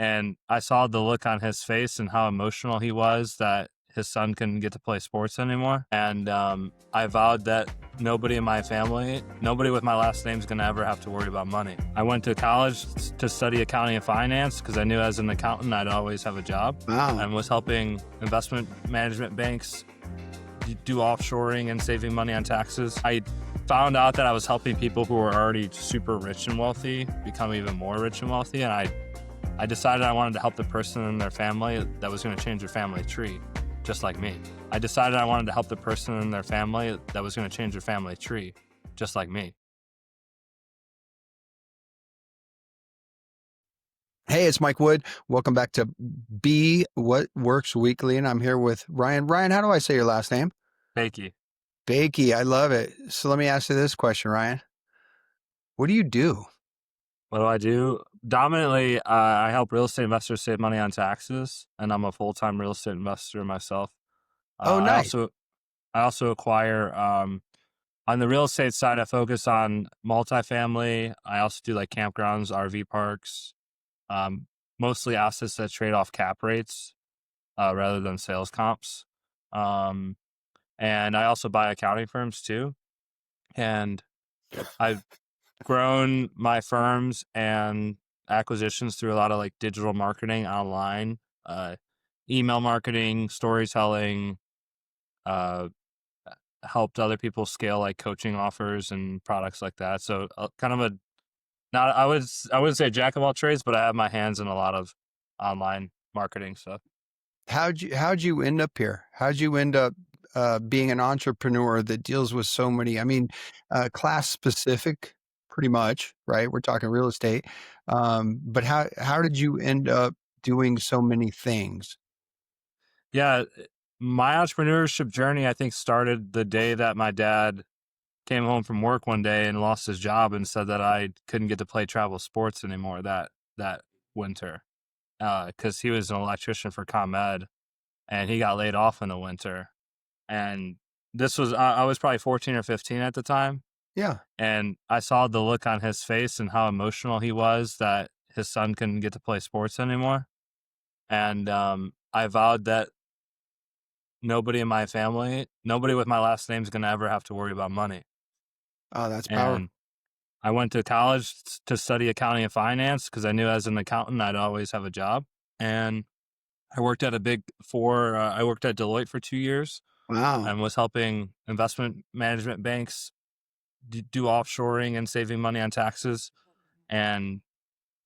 And I saw the look on his face and how emotional he was that his son couldn't get to play sports anymore. And I vowed that nobody in my family, nobody with my last name is going to ever have to worry about money. I went to college to study accounting and finance because I knew as an accountant I'd always have a job. Wow. And was helping investment management banks do offshoring and saving money on taxes. I found out that I was helping people who were already super rich and wealthy become even more rich and wealthy. And I decided I wanted to help the person in their family that was going to change their family tree, just like me. I decided I wanted to help the person in their family that was going to change their family tree, just like me. Hey, it's Mike Wood. Welcome back to Be What Works Weekly, and I'm here with Ryan. Ryan, how do I say your last name? Bakey. Bakey. I love it. So let me ask you this question, Ryan. What do you do? What do I do? Dominantly, I help real estate investors save money on taxes, and I'm a full-time real estate investor myself. Oh, I nice. also acquire on the real estate side. I focus on multifamily. I also do like campgrounds, RV parks, mostly assets that trade off cap rates rather than sales comps. And I also buy accounting firms too. And I've grown my firms and acquisitions through a lot of like digital marketing online, email marketing, storytelling, uh, helped other people scale like coaching offers and products like that. So kind of a not I wouldn't say jack of all trades, but I have my hands in a lot of online marketing stuff. How'd you end up here? How'd you end up being an entrepreneur that deals with so many? I mean, class specific, pretty much, right? We're talking real estate, but how did you end up doing so many things? Yeah, my entrepreneurship journey I think started the day that my dad came home from work one day and lost his job and said that I couldn't get to play travel sports anymore that winter because he was an electrician for ComEd and he got laid off in the winter. And this was I was probably 14 or 15 at the time. Yeah. And I saw the look on his face and how emotional he was that his son couldn't get to play sports anymore. And I vowed that nobody in my family, nobody with my last name is going to ever have to worry about money. Oh, that's powerful. And I went to college to study accounting and finance because I knew as an accountant I'd always have a job. And I worked at a big four. I worked at Deloitte for 2 years Wow. and was helping investment management banks do offshoring and saving money on taxes. And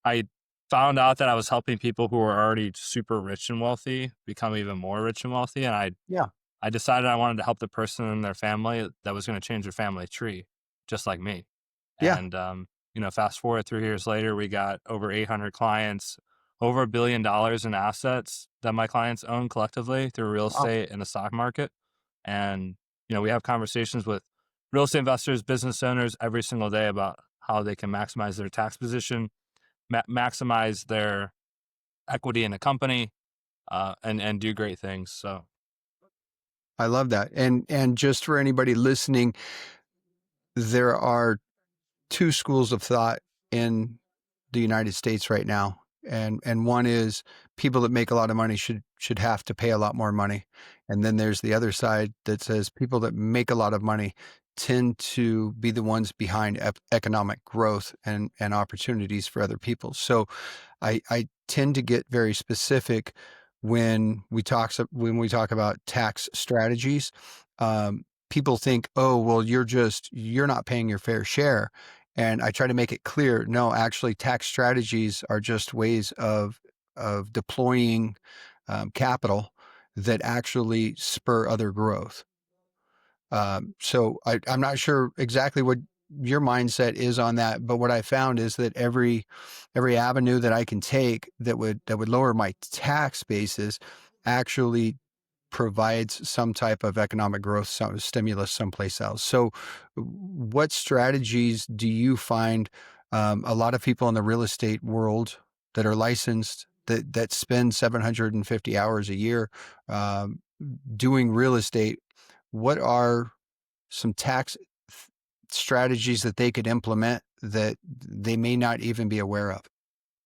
I found out that I was helping people who were already super rich and wealthy become even more rich and wealthy. And Yeah. I decided I wanted to help the person in their family that was going to change their family tree, just like me. Yeah. And, fast forward 3 years later, we got over 800 clients, over $1 billion in assets that my clients own collectively through real Wow. estate and the stock market. And, we have conversations with real estate investors, business owners every single day about how they can maximize their tax position, maximize their equity in a company, and do great things. So, I love that. And just for anybody listening, there are two schools of thought in the United States right now. And one is people that make a lot of money should have to pay a lot more money. And then there's the other side that says people that make a lot of money tend to be the ones behind economic growth and opportunities for other people. So I tend to get very specific when we talk about tax strategies. People think, oh, well, you're not paying your fair share. And I try to make it clear, no, actually tax strategies are just ways of deploying capital that actually spur other growth. So I'm not sure exactly what your mindset is on that, but what I found is that every avenue that I can take that would lower my tax basis actually provides some type of economic growth, some stimulus someplace else. So what strategies do you find a lot of people in the real estate world that are licensed that spend 750 hours a year um, doing real estate? What are some tax strategies that they could implement that they may not even be aware of?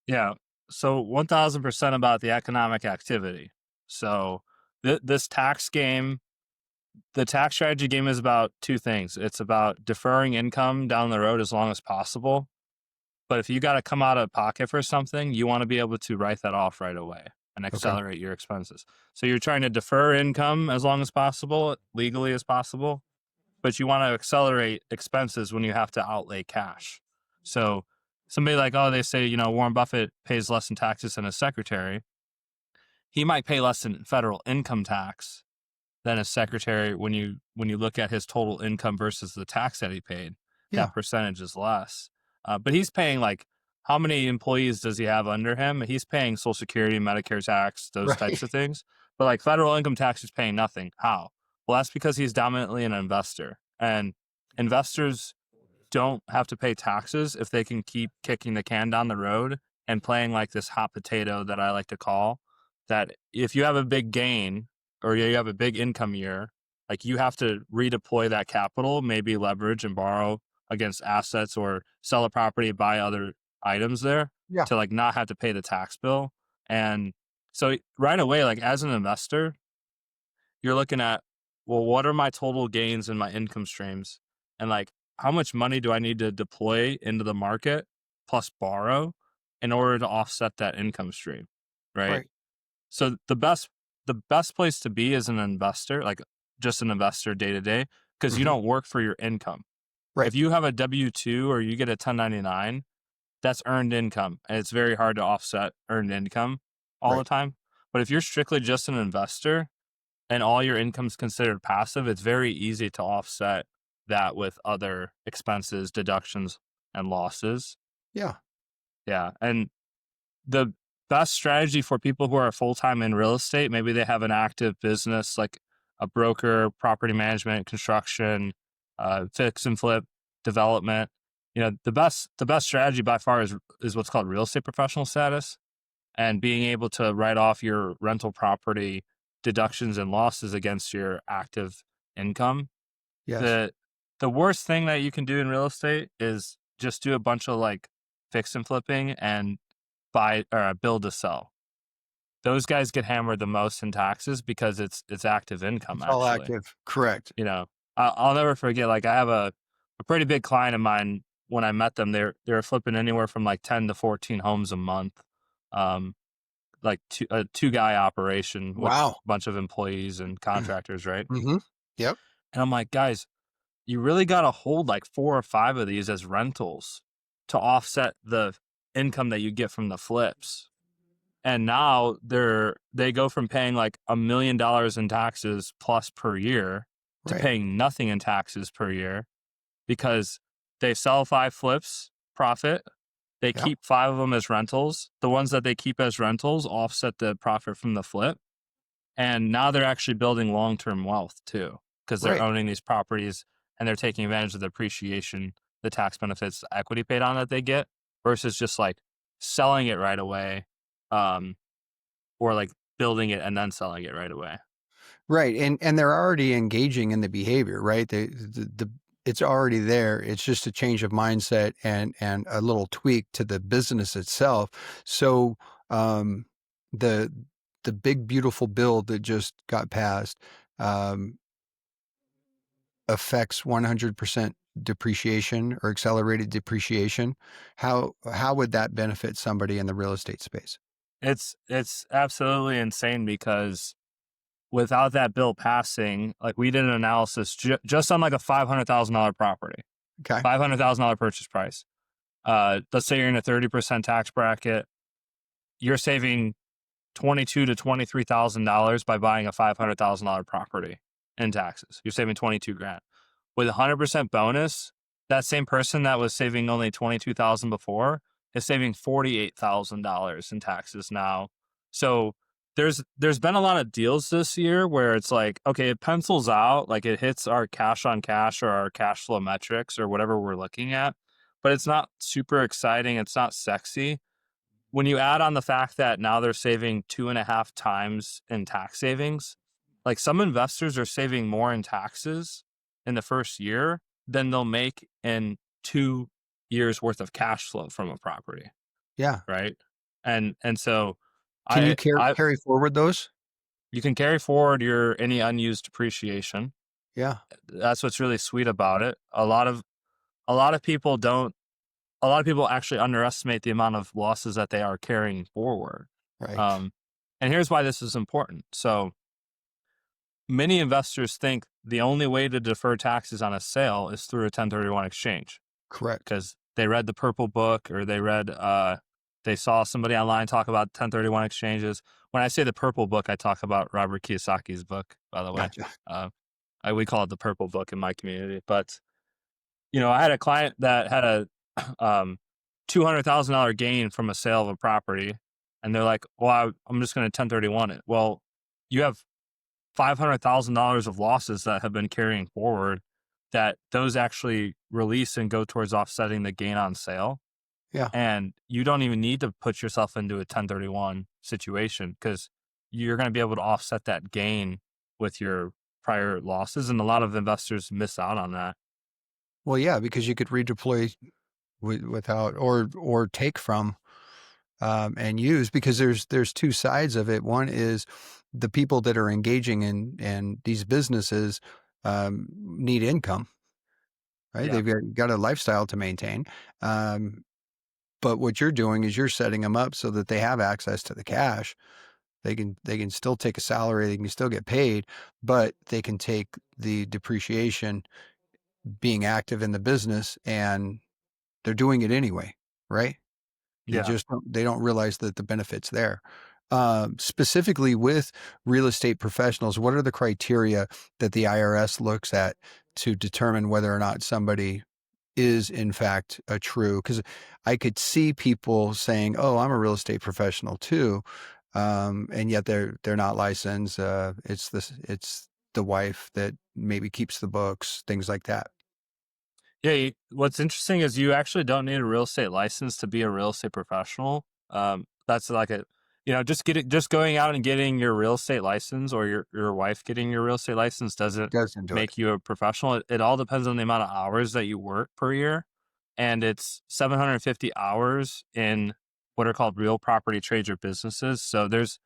yeah. So 1000% about the economic activity. So this tax game, the tax strategy game is about two things. It's about deferring income down the road as long as possible. But if you got to come out of pocket for something, you want to be able to write that off right away and Okay. accelerate your expenses. So you're trying to defer income as long as possible, legally as possible, but you want to accelerate expenses when you have to outlay cash. So somebody like, oh, they say, Warren Buffett pays less in taxes than his secretary. He might pay less in federal income tax than his secretary when you look at his total income versus the tax that he paid. Yeah. That percentage is less. But he's paying like how many employees does he have under him? He's paying Social Security, Medicare tax, those types Right. of things. But like federal income tax is paying nothing. How? Well, that's because he's dominantly an investor, and investors don't have to pay taxes if they can keep kicking the can down the road and playing like this hot potato that I like to call. That if you have a big gain or you have a big income year, like you have to redeploy that capital, maybe leverage and borrow against assets or sell a property, buy other items there Yeah. to like not have to pay the tax bill. And so right away, like as an investor, you're looking at, well, what are my total gains in my income streams? And like, how much money do I need to deploy into the market plus borrow in order to offset that income stream? Right. Right. So the best place to be as an investor, like just an investor day to day, because you Hmm. don't work for your income. Right. If you have a W-2 or you get a 1099, that's earned income. And it's very hard to offset earned income all the Right. time. But if you're strictly just an investor, and all your income's considered passive, it's very easy to offset that with other expenses, deductions, and losses. Yeah. Yeah. And the best strategy for people who are full time in real estate, maybe they have an active business like a broker, property management, construction, fix and flip, development. The best strategy by far is what's called real estate professional status, and being able to write off your rental property deductions and losses against your active income. Yes. The worst thing that you can do in real estate is just do a bunch of like fix and flipping and buy or build to sell. Those guys get hammered the most in taxes because it's active income It's all actually. active. Correct. I'll never forget, like I have a pretty big client of mine. When I met them, they're flipping anywhere from like 10 to 14 homes a month. Um, like a two-guy operation with Wow. a bunch of employees and contractors, right? Hmm. Yep. And I'm like, guys, you really got to hold like 4 or 5 of these as rentals to offset the income that you get from the flips. And now they go from paying like $1 million in taxes plus per year to Right. paying nothing in taxes per year because they sell 5 flips, profit. They Yep. keep 5 of them as rentals. The ones that they keep as rentals offset the profit from the flip. And now they're actually building long-term wealth too, because they're Right. owning these properties and they're taking advantage of the appreciation, the tax benefits, the equity paid on that they get, versus just like selling it right away, um, or like building it and then selling it right away. Right. And they're already engaging in the behavior, right? It's already there. It's just a change of mindset and a little tweak to the business itself. So um, the the big beautiful bill that just got passed um, affects 100% depreciation or accelerated depreciation. How would that benefit somebody in the real estate space? It's absolutely insane because without that bill passing, like we did an analysis just on like a $500,000 property, Okay. $500,000 purchase price. Let's say you're in a 30% tax bracket, you're saving $22,000 to $23,000 by buying a $500,000 property in taxes. You're saving 22 grand. With a 100% bonus, that same person that was saving only 22,000 before is saving $48,000 in taxes now. So there's been a lot of deals this year where it's like, okay, it pencils out, like it hits our cash on cash or our cash flow metrics or whatever we're looking at, but it's not super exciting. It's not sexy. When you add on the fact that now they're saving 2.5 times in tax savings, like some investors are saving more in taxes in the first year than they'll make in 2 years worth of cash flow from a property, Yeah. right? And so Can you I carry forward those? you can carry forward your any unused depreciation. Yeah, That's what's really sweet about it. A lot of people don't a lot of people actually underestimate the amount of losses that they are carrying forward. right, Um, and here's why this is important. So many investors think the only way to defer taxes on a sale is through a 1031 exchange correct. because they read the purple book or they saw somebody online talk about 1031 exchanges. When I say the purple book, I talk about Robert Kiyosaki's book, by the way. Gotcha. Uh, we call it the purple book in my community. But, I had a client that had a $200,000 gain from a sale of a property. And they're like, well, I'm just going to 1031 it. Well, you have $500,000 of losses that have been carrying forward that those actually release and go towards offsetting the gain on sale. Yeah. And you don't even need to put yourself into a 1031 situation because you're going to be able to offset that gain with your prior losses. And a lot of investors miss out on that. Well, yeah, because you could redeploy without or take from and use, because there's two sides of it. One is the people that are engaging in these businesses need income, right? Yeah. They've got a lifestyle to maintain. Um, but what you're doing is you're setting them up so that they have access to the cash. They can still take a salary, they can still get paid, but they can take the depreciation being active in the business, and they're doing it anyway, right? Yeah. They don't realize that the benefit's there. Specifically with real estate professionals, what are the criteria that the IRS looks at to determine whether or not somebody is in fact a true? Because I could see people saying, "Oh, I'm a real estate professional too," and yet they're not licensed. It's the wife that maybe keeps the books, things like that. Yeah, what's interesting is you actually don't need a real estate license to be a real estate professional. That's like just going out and getting your real estate license or your wife getting your real estate license doesn't Doesn't do it. make you a professional. It all depends on the amount of hours that you work per year, and it's 750 hours in what are called real property trades or businesses. So there's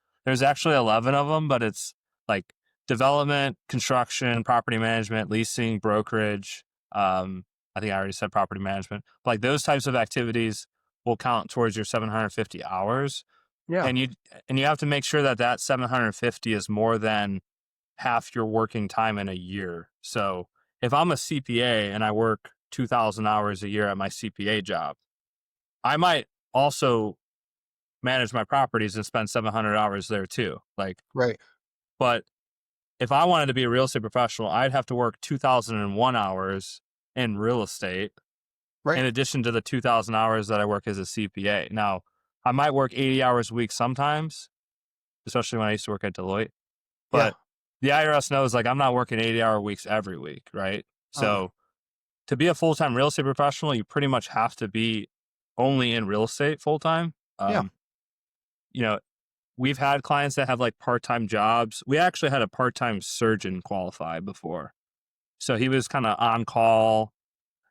actually 11 of them, but it's like development, construction, property management, leasing, brokerage. Um, I think I already said property management. Like those types of activities will count towards your 750 hours. Yeah, And you have to make sure that that 750 is more than half your working time in a year. So if I'm a CPA and I work 2,000 hours a year at my CPA job, I might also manage my properties and spend 700 hours there too. Like, right, but if I wanted to be a real estate professional, I'd have to work 2,001 hours in real estate in right. addition to the 2,000 hours that I work as a CPA. Now, I might work 80 hours a week sometimes, especially when I used to work at Deloitte, Yeah. but the IRS knows like I'm not working 80-hour weeks every week, right? Uh-uh. So to be a full-time real estate professional, you pretty much have to be only in real estate full-time. Yeah. You know, we've had clients that have like part-time jobs. We actually had a part-time surgeon qualify before. So he was kind of on call,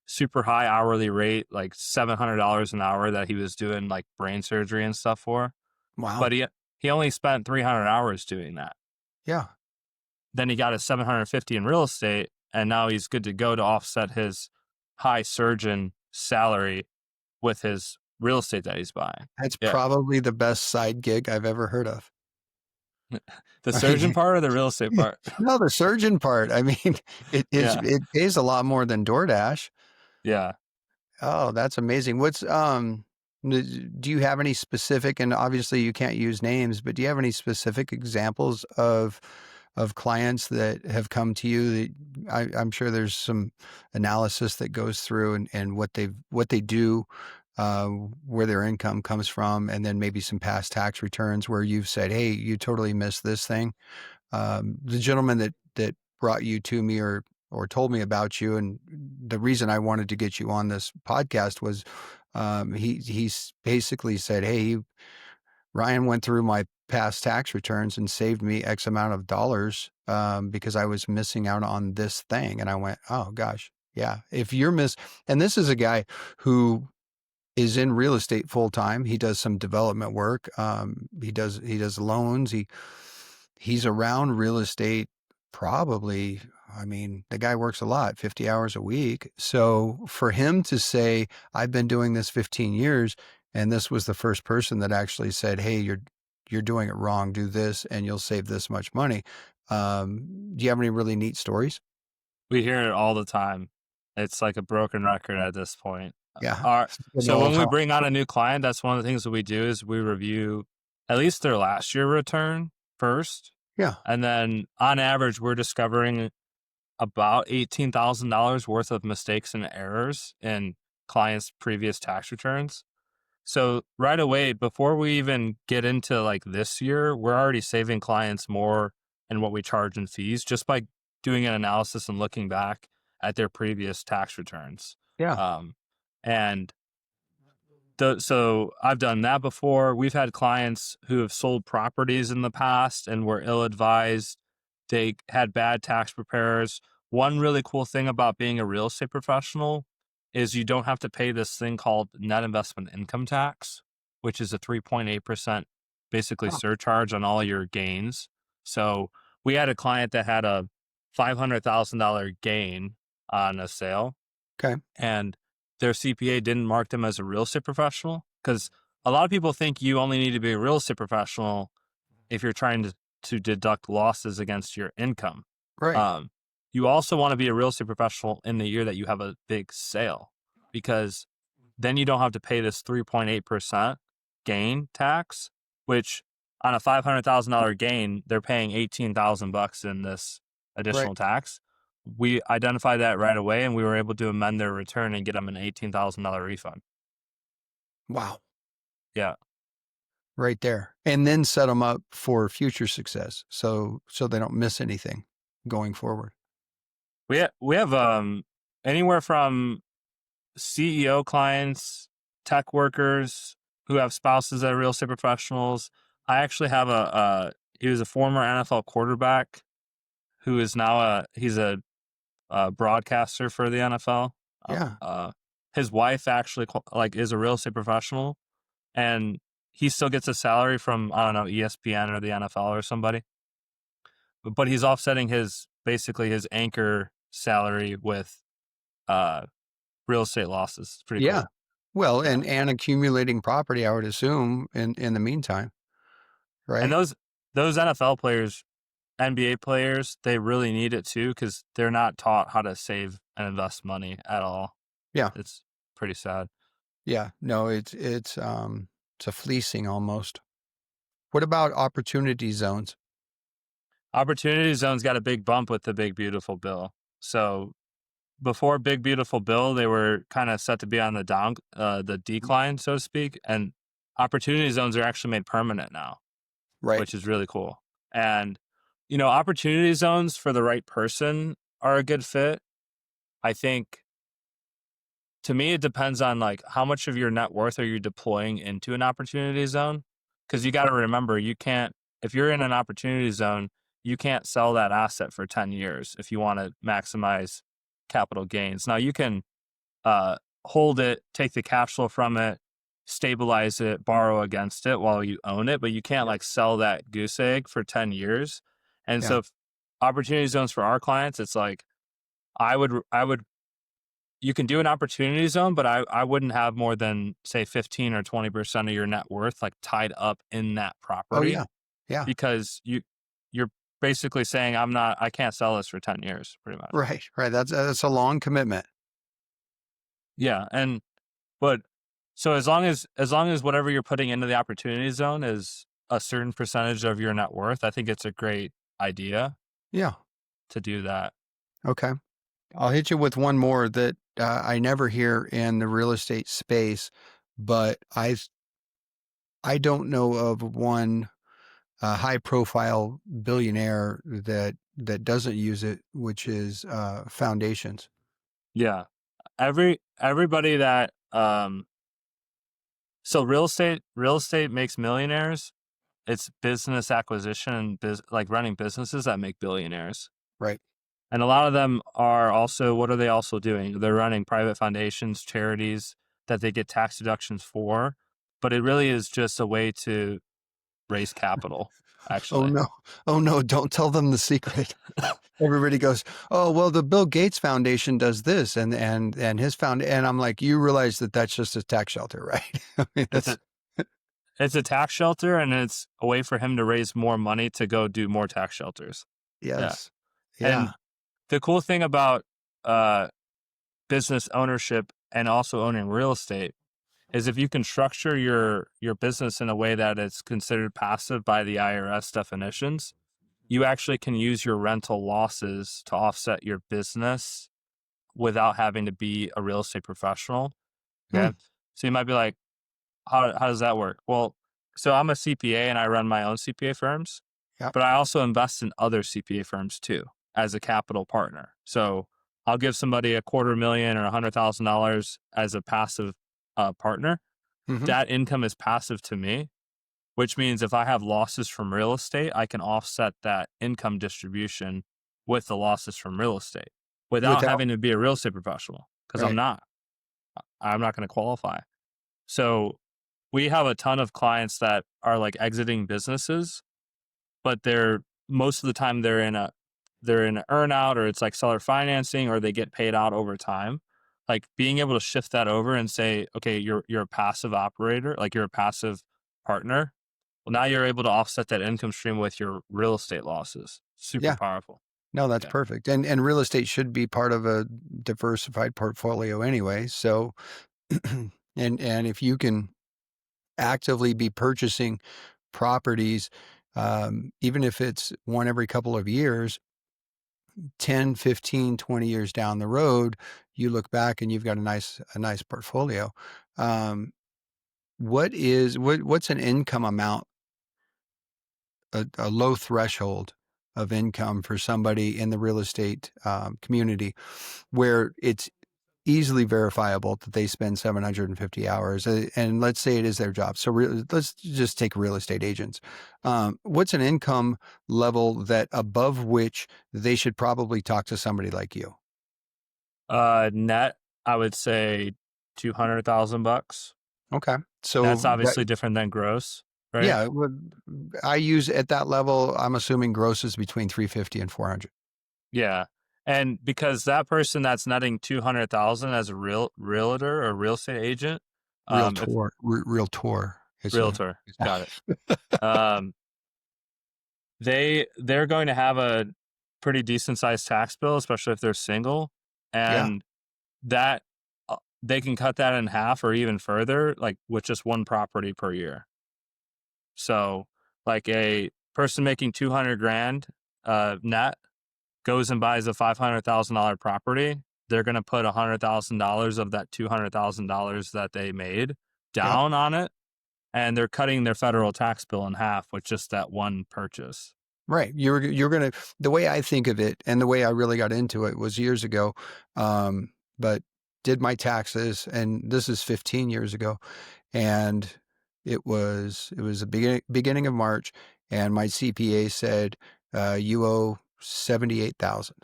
super high hourly rate, like $700 an hour that he was doing like brain surgery and stuff for. Wow. But he only spent 300 hours doing that. Yeah. Then he got his 750 in real estate, and now he's good to go to offset his high surgeon salary with his real estate that he's buying. That's Yeah. probably the best side gig I've ever heard of. The I surgeon mean, part or the real estate part? no, the surgeon part. I mean, Yeah. it pays a lot more than DoorDash. Yeah. Oh, that's amazing. Do you have any specific, and obviously you can't use names, but do you have any specific examples of clients that have come to you that I'm sure there's some analysis that goes through and what they do, uh, where their income comes from, and then maybe some past tax returns where you've said, "Hey, you totally missed this thing." The gentleman that brought you to me or told me about you, and the reason I wanted to get you on this podcast was he's basically said, "Hey, Ryan went through my past tax returns and saved me X amount of dollars because I was missing out on this thing." And I went, "Oh gosh, yeah. If you're and this is a guy who is in real estate full time. He does some development work. He does loans. He's around real estate probably. I mean, the guy works a lot, 50 hours a week. So for him to say, I've been doing this 15 years, and this was the first person that actually said, hey, you're doing it wrong. Do this and you'll save this much money. Do you have any really neat stories? We hear it all the time. It's like a broken record at this point. Yeah. Our Getting So old, when we huh? bring on a new client, that's one of the things that we do is we review at least their last year return first. Yeah. And then on average, we're discovering about $18,000 worth of mistakes and errors in clients' previous tax returns. So right away, before we even get into like this year, we're already saving clients more in what we charge in fees just by doing an analysis and looking back at their previous tax returns. Yeah. Um, and so I've done that before. We've had clients who have sold properties in the past and were ill-advised. They had bad tax preparers. One really cool thing about being a real estate professional is you don't have to pay this thing called net investment income tax, which is a 3.8% basically Oh, surcharge on all your gains. So we had a client that had a $500,000 gain on a sale, okay. and their CPA didn't mark them as a real estate professional, because a lot of people think you only need to be a real estate professional if you're trying to deduct losses against your income. Right. Um, you also want to be a real estate professional in the year that you have a big sale, because then you don't have to pay this 3.8% gain tax, which on a $500,000 gain, they're paying 18,000 bucks in this Right. additional tax. We identified that right away, and we were able to amend their return and get them an $18,000 refund. Wow. Yeah. Right there. And then set them up for future success. So they don't miss anything going forward. We have anywhere from CEO clients, tech workers who have spouses that are real estate professionals. I actually have he was a former NFL quarterback who is now he's a broadcaster for the NFL. Yeah. His wife actually like is a real estate professional, and he still gets a salary from, I don't know, ESPN or the NFL or somebody, but he's offsetting basically his anchor salary with uh real estate losses. It's pretty Yeah. cool. Well, Yeah. and accumulating property, I would assume, in the meantime, And right? those NFL players, NBA players, they really need it too, because they're not taught how to save and invest money at all. Yeah. It's pretty sad. Yeah. No, it's a fleecing almost. What about opportunity zones? Opportunity Zone's got a big bump with the Big Beautiful Bill. So before Big Beautiful Bill, they were kind of set to be on the decline, so to speak. And Opportunity Zones are actually made permanent now, Right. which is really cool. And Opportunity Zones for the right person are a good fit. I think, to me, it depends on like how much of your net worth are you deploying into an opportunity zone, because you got to remember, you can't, if you're in an opportunity zone, you can't sell that asset for 10 years if you want to maximize capital gains. Now you can hold it, take the cash flow from it, stabilize it, borrow against it while you own it, but you can't Yeah. like sell that goose egg for 10 years. And Yeah. so opportunity zones for our clients, it's like, I would you can do an opportunity zone, but I wouldn't have more than, say, 15 or 20% of your net worth like tied up in that Oh property, yeah. Yeah. because you're basically saying, I can't sell this for 10 years, pretty much. Right. Right. That's a long commitment. Yeah. But so as long as whatever you're putting into the opportunity zone is a certain percentage of your net worth, I think it's a great idea Yeah. to do that. Okay. I'll hit you with one more that I never hear in the real estate space, but I don't know of one high profile billionaire that doesn't use it, which is foundations. Yeah. Everybody that so real estate makes millionaires. It's business acquisition and like running businesses that make billionaires. Right. And a lot of them are also, what are they also doing? They're running private foundations, charities. that they get tax deductions for, but it really is just a way to raise capital, Oh actually. no. Oh no, don't tell them the secret. Everybody goes, "Oh, well, the Bill Gates Foundation does this and his and I'm like, "You realize that that's just a tax shelter, right?" I mean, It's that's a it's a tax shelter, and it's a way for him to raise more money to go do more tax shelters. Yeah. yes. And Yeah. the cool thing about uh, business ownership and also owning real estate is if you can structure your business in a way that it's considered passive by the IRS definitions, you actually can use your rental losses to offset your business without having to be a real estate professional. Hmm. Okay. So you might be like, how does that work? Well, so I'm a CPA and I run my own CPA firms, Yep. but I also invest in other CPA firms too as a capital partner. So I'll give somebody $250,000 or $100,000 as a passive partner. Mhm. That income is passive to me, which means if I have losses from real estate, I can offset that income distribution with the losses from real estate without Without having to be a real estate professional because I'm right. not. I'm not going to qualify. So we have a ton of clients that are like exiting businesses, but they're most of the time they're in an earnout or it's like seller financing or they get paid out over time. Like being able to shift that over and say, okay, you're a passive operator, like you're a passive partner. Well, now you're able to offset that income stream with your real estate losses. Super Yeah. powerful. No, that's Yeah. perfect. And real estate should be part of a diversified portfolio anyway. So and if you can actively be purchasing properties, even if it's one every couple of years, 10, 15, 20 years down the road, you look back and you've got a nice portfolio. Um, what's an income amount, a low threshold of income for somebody in the real estate community where it's easily verifiable that they spend 750 hours, and let's say it is their job. So let's just take real estate agents. What's an income level that above which they should probably talk to somebody like you? Net, I would say 200,000 bucks. Okay. That's So that, obviously different than gross, right? yeah, I use at that level, I'm assuming gross is between 350 and 400. Yeah. And because that person that's netting 200,000 as a realtor or real estate agent, if Realtor is a, realtor, got it. Um, they're going to have a pretty decent sized tax bill, especially if they're single, yeah, and that they can cut that in half or even further, like with just one property per year. So, like a person making 200 grand net goes and buys a $500,000 property, they're going to put $100,000 of that $200,000 that they made yep. down on it, and they're cutting their federal tax bill in half with just that one purchase. Right. You're gonna the way I think of it, and the way I really got into it was years ago. But did my taxes, and this is 15 years ago, and it was the beginning of March, and my CPA said, "You owe 78,000."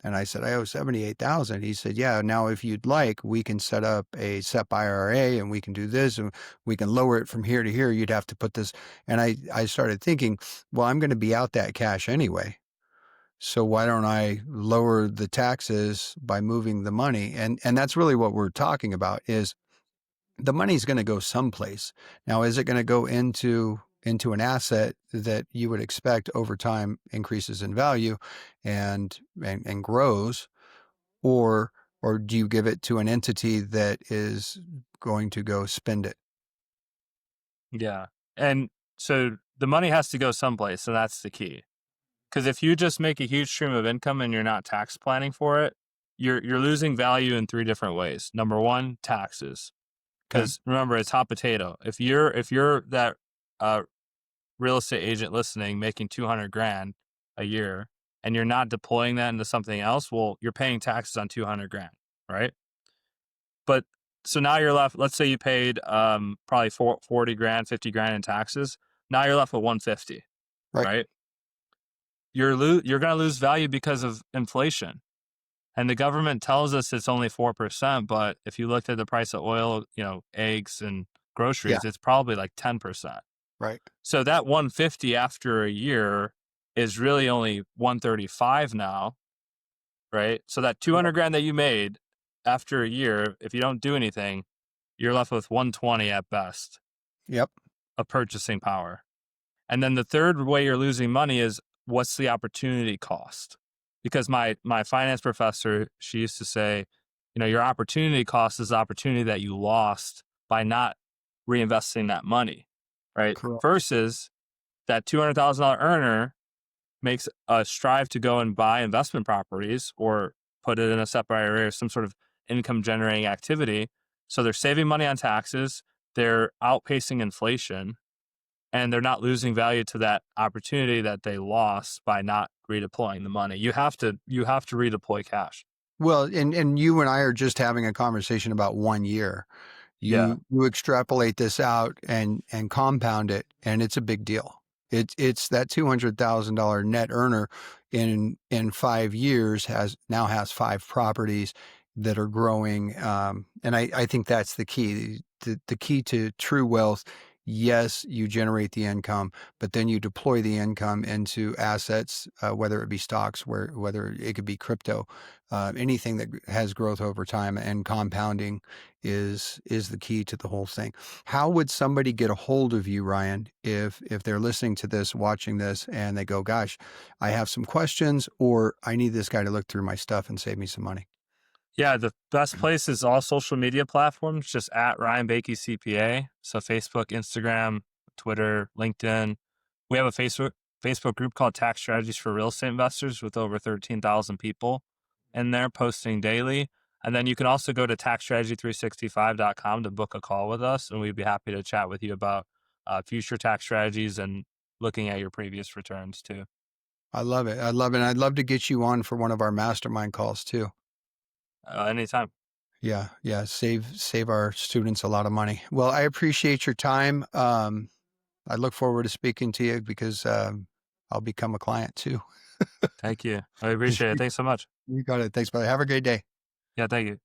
And I said, "I owe 78,000." He said, "Yeah, now if you'd like, we can set up a SEP IRA and we can do this and we can lower it from here to here. You'd have to put this." And I started thinking, well, I'm going to be out that cash anyway. So why don't I lower the taxes by moving the money? And that's really what we're talking about is the money's going to go someplace. Now, is it going to go into an asset that you would expect over time increases in value and grows, or do you give it to an entity that is going to go spend it? Yeah. And so the money has to go someplace, and that's the key. Because if you just make a huge stream of income and you're not tax planning for it, you're losing value in three different ways. Number one, taxes. Okay. Because remember, it's hot potato. If you're that uh, real estate agent listening making 200 grand a year and you're not deploying that into something else, well, you're paying taxes on 200 grand, right? But so now you're left, let's say you paid probably 40 grand, 50 grand in taxes. Now you're left with 150, Right. right? You're going to lose value because of inflation. And the government tells us it's only 4%, but if you looked at the price of oil, eggs and Yeah. groceries, it's probably like 10%. Right. So that 150 after a year is really only 135 now, right? So that Yep. 200 grand that you made after a year, if you don't do anything, you're left with 120 at best Yep. of purchasing power. And then the third way you're losing money is, what's the opportunity cost? Because my finance professor, she used to say, your opportunity cost is the opportunity that you lost by not reinvesting that money, right? Correct. Versus that $200,000 earner makes a strive to go and buy investment properties or put it in a separate area or some sort of income generating activity. So they're saving money on taxes, they're outpacing inflation, and they're not losing value to that opportunity that they lost by not redeploying the money. You have to redeploy cash. Well, and you and I are just having a conversation about 1 year. Yeah. You extrapolate this out and compound it, and it's a big deal. It's that $200,000 net earner in 5 years now has five properties that are growing, and I think that's the key. The key to true wealth. Yes, you generate the income, but then you deploy the income into assets, whether it be stocks, whether it could be crypto, anything that has growth over time, and compounding is the key to the whole thing. How would somebody get a hold of you, Ryan, if they're listening to this, watching this, and they go, "Gosh, I have some questions, or I need this guy to look through my stuff and save me some money"? Yeah, the best place is all social media platforms, just at Ryan Bakey CPA. So Facebook, Instagram, Twitter, LinkedIn. We have a Facebook group called Tax Strategies for Real Estate Investors with over 13,000 people in there posting daily. And then you can also go to taxstrategy365.com to book a call with us, and we'd be happy to chat with you about future tax strategies and looking at your previous returns too. I love it. I love it. And I'd love to get you on for one of our mastermind calls too. Anytime. Yeah, yeah. Save our students a lot of money. Well, I appreciate your time. I look forward to speaking to you because I'll become a client too. Thank you. I appreciate it. Thanks so much. You got it. Thanks, brother. Have a great day. Yeah, thank you.